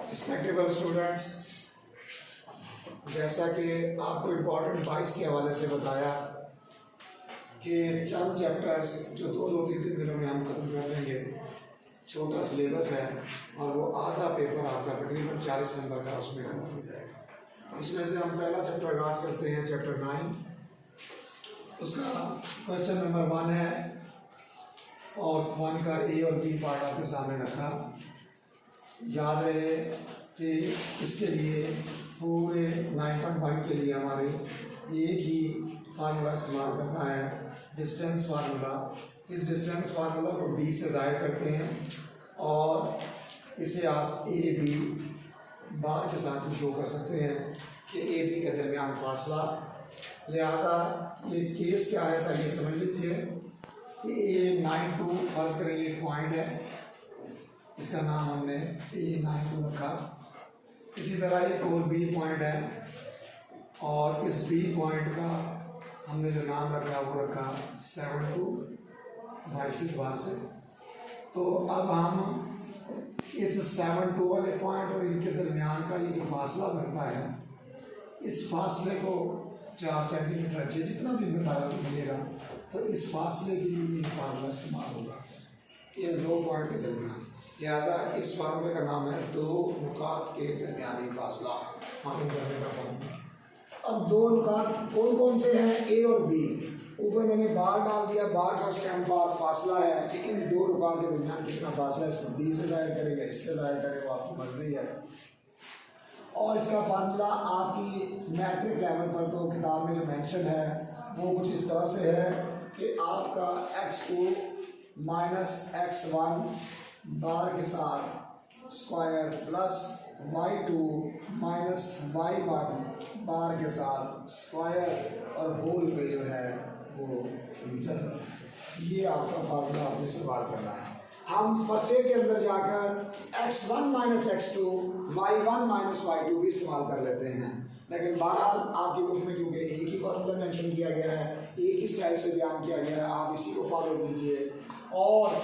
Respectable students, जैसा कि आपको इम्पोर्टेंट 22 के हवाले से बताया कि चंद चैप्टर्स जो दो तीन दिनों में हम ख़त्म कर लेंगे। छोटा सिलेबस है और वो आधा पेपर आपका तकरीबन 40 नंबर का उसमें कवर हो जाएगा। इसमें से हम पहला चैप्टर आगाज़ करते हैं, चैप्टर 9। उसका क्वेश्चन नंबर 1 है और 1 का ए और बी पार्ट आपके सामने रखा। याद रहे कि इसके लिए पूरे 9.1 के लिए हमारे एक ही फार्मूला इस्तेमाल करना है, डिस्टेंस फार्मूला। इस डिस्टेंस फार्मूला को डी से ज़ाहिर करते हैं और इसे आप ए बी बार के साथ शो कर सकते हैं कि ए बी के दरमियान फासला। लिहाजा ये केस क्या है पहले समझ लीजिए कि ए 9.2 फर्ज करें ये पॉइंट है, इसका नाम हमने A9 रखा। इसी तरह एक और बी पॉइंट है और इस बी पॉइंट का हमने जो नाम रखा वो रखा 7.2 22 के बाद से। तो अब हम इस 7.2 वाले पॉइंट और इनके दरमियान का ये जो फासला बनता है, इस फासले को 4 सेंटीमीटर अच्छे जितना भी बताया मिलेगा, तो इस फासले के लिए ये फार्मूला इस्तेमाल होगा इन दो पॉइंट के दरमियान। लिहाजा इस फार्मूले का नाम है दो नुकात के दरमियानी फासला मालूम करने का फार्मूला। अब दो नुकात कौन कौन से हैं, ए और बी। ऊपर मैंने बार डाल दिया, बार का स्टैंड फॉर फासला है कि इन दो नुकात के दरमियान कितना फासला है। इसको बी से जाहिर करेगा, इससे जाहिर करेगा, आपकी मर्जी है। और इसका फार्मूला आपकी मैट्रिक लेवल पर तो किताब में जो मेंशन है वो कुछ इस तरह से है कि आपका x2 माइनस x1 बार के साथ square plus y2 minus y1 बार के साथ स्क्वायर और होल पे जो है वो जज़र। ये आपका फार्मूला आपने इस्तेमाल करना है। हम फर्स्ट एड के अंदर जाकर x1 minus x2 y1 minus y2 भी इस्तेमाल कर लेते हैं, लेकिन बहरहाल आपकी बुक में क्योंकि एक ही फार्मूला मेंशन किया गया है, एक ही स्टाइल से बयान किया गया है, आप इसी को फॉलो कीजिए। और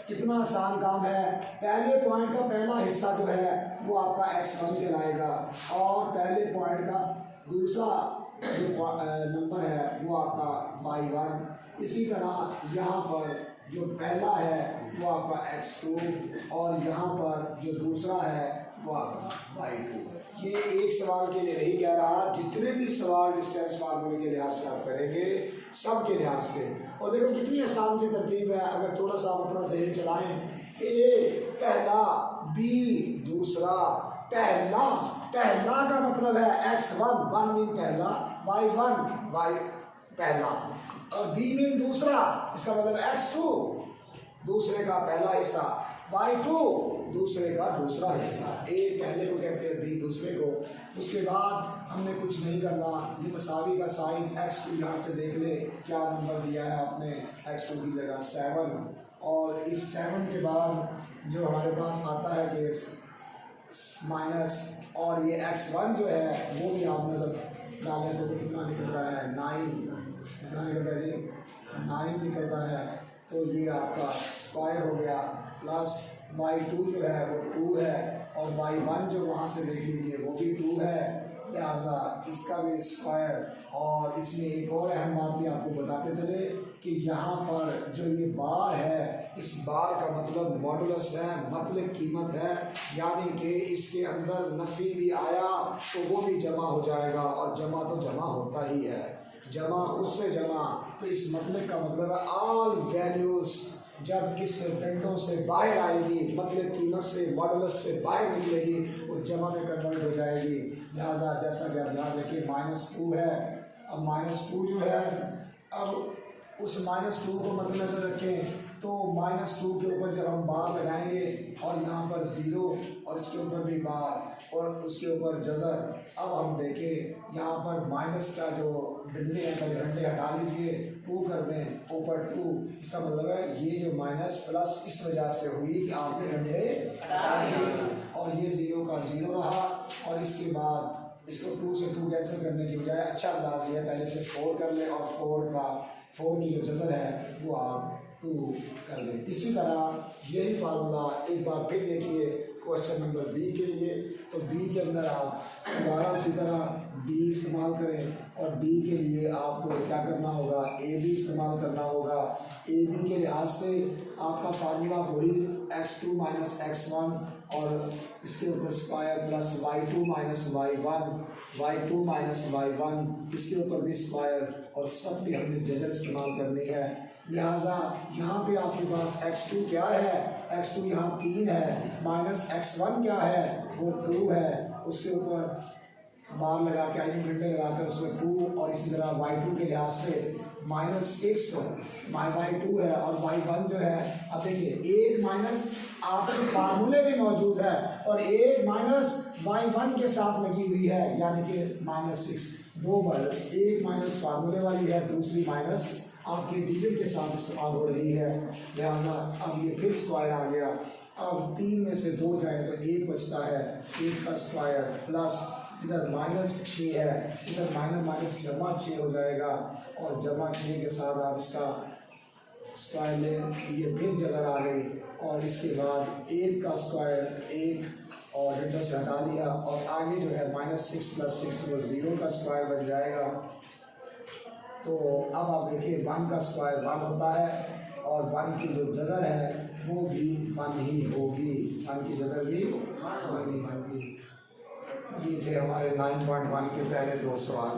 कितना आसान काम है। पहले पॉइंट का पहला हिस्सा जो है वो आपका x1 कहलाएगा और पहले पॉइंट का दूसरा जो नंबर है वो आपका y1। इसी तरह यहाँ पर जो पहला है वो आपका x2 और यहाँ पर जो दूसरा है वो आपका y2। ये एक सवाल के लिए नहीं कह रहा, जितने भी सवाल डिस्टेंस फार्मूले के लिहाज से आप करेंगे सब के लिहाज से। और देखो कितनी आसान सी तरतीब है, अगर थोड़ा सा आप अपना जहन चलाएं। ए पहला, बी दूसरा, पहला पहला का मतलब है x1 1 मीन पहला, y1 y पहला और b मीन दूसरा, इसका मतलब x2 दूसरे का पहला हिस्सा, y2 दूसरे का दूसरा हिस्सा। ए पहले को कहते हैं, बी दूसरे को। उसके बाद हमने कुछ नहीं करना, ये मसावी का साइन x2 यहाँ से देख ले क्या नंबर दिया है आपने, x2 की जगह 7 और इस 7 के बाद जो हमारे पास आता है कि माइनस और ये x1 जो है वो भी आप नज़र डालें तो कितना निकलता है 9। कितना निकलता है जी 9 निकलता है। तो ये आपका स्क्वायर हो गया प्लस y2 जो है वो 2 है और y1 जो वहाँ से देख लीजिए वो भी 2 है, लिहाजा इसका भी स्क्वायर। और इसमें एक और अहम बात भी आपको बताते चले कि यहाँ पर जो ये बार है, इस बार का मतलब मॉडुलस है, मतलब कीमत है, यानी कि इसके अंदर नफ़ी भी आया तो वो भी जमा हो जाएगा और जमा तो जमा होता ही है, जमा खुद से जमा। तो इस मतलब का मतलब है ऑल वैल्यूज़ जब किस विंडो से बाहर आएगी, मतलब कीमत से मॉडुलस से बाहर निकलेगी, वो जमा में कन्वर्ट हो जाएगी। लिहाजा जैसा कि आप याद रखिए -2 है। अब -2 जो है, अब उस -2 को मद्देनज़र रखें तो -2 के ऊपर जब हम बार लगाएंगे और यहाँ पर 0 और इसके ऊपर भी बार और उसके ऊपर जज़र। अब हम देखें यहाँ पर माइनस का जो डंडे हैं, पहले डंडे हटा लीजिए, 2 कर दें ऊपर 2। इसका मतलब है ये जो माइनस प्लस इस वजह से हुई कि आपने डंडे हटा दिए और ये 0 का 0 रहा। और इसके बाद इसको 2 से 2 कैंसिल करने की बजाय अच्छा अंदाज ये पहले से 4 कर लें और 4 की जो जज़र है वो आप 2 कर लें। इसी तरह यही फार्मूला एक बार फिर देखिए, क्वेश्चन नंबर बी के लिए। तो बी के अंदर आप दोबारा उसी तरह डी इस्तेमाल करें और डी के लिए आपको क्या करना होगा, ए बी इस्तेमाल करना होगा। ए बी के लिहाज से आपका फार्मूला वही x2 माइनस x1 और इसके ऊपर square plus y2 minus y2 minus y1 इसके ऊपर भी स्क्वायर, और सब पे हमने जजर इस्तेमाल करनी है। लिहाजा यहाँ पे आपके पास x2 क्या है, x2 यहाँ 3 है, माइनस x1 क्या है, वो 2 है, उसके ऊपर बार लगा के आइडिंग घंटे लगाकर उसमें 2, और इसी तरह y2 के लिहाज से -6 y2 है, और y1 जो है, अब देखिए एक माइनस आपके फार्मूले में मौजूद है और एक माइनस y1 के साथ लगी हुई है, यानी कि -6, दो माइनस, एक माइनस फार्मूले वाली है, दूसरी माइनस आपके डिजिट के साथ इस्तेमाल हो रही है। लिहाजा अब ये फिर स्क्वायर आ गया। अब 3 में से 2 जाए तो 1 बचता है, 1 का स्क्वायर प्लस इधर -6 है, इधर माइनस जमा 6 हो जाएगा, और जमा 6 के साथ आप इसका स्क्वायर लें, ये फिर जगह आ गई, और इसके बाद 1 का स्क्वायर 1 और डेटा से हटा लिया, और आगे जो है -6 + 6 वो 0 का स्क्वायर बन जाएगा। तो अब आप देखिए 1 का स्क्वायर 1 होता है, और 1 की जो जजर है वो भी 1 ही होगी, 1 की जजर भी 1 ही होगी। ये थे हमारे 9.1 के पहले 2 सवाल।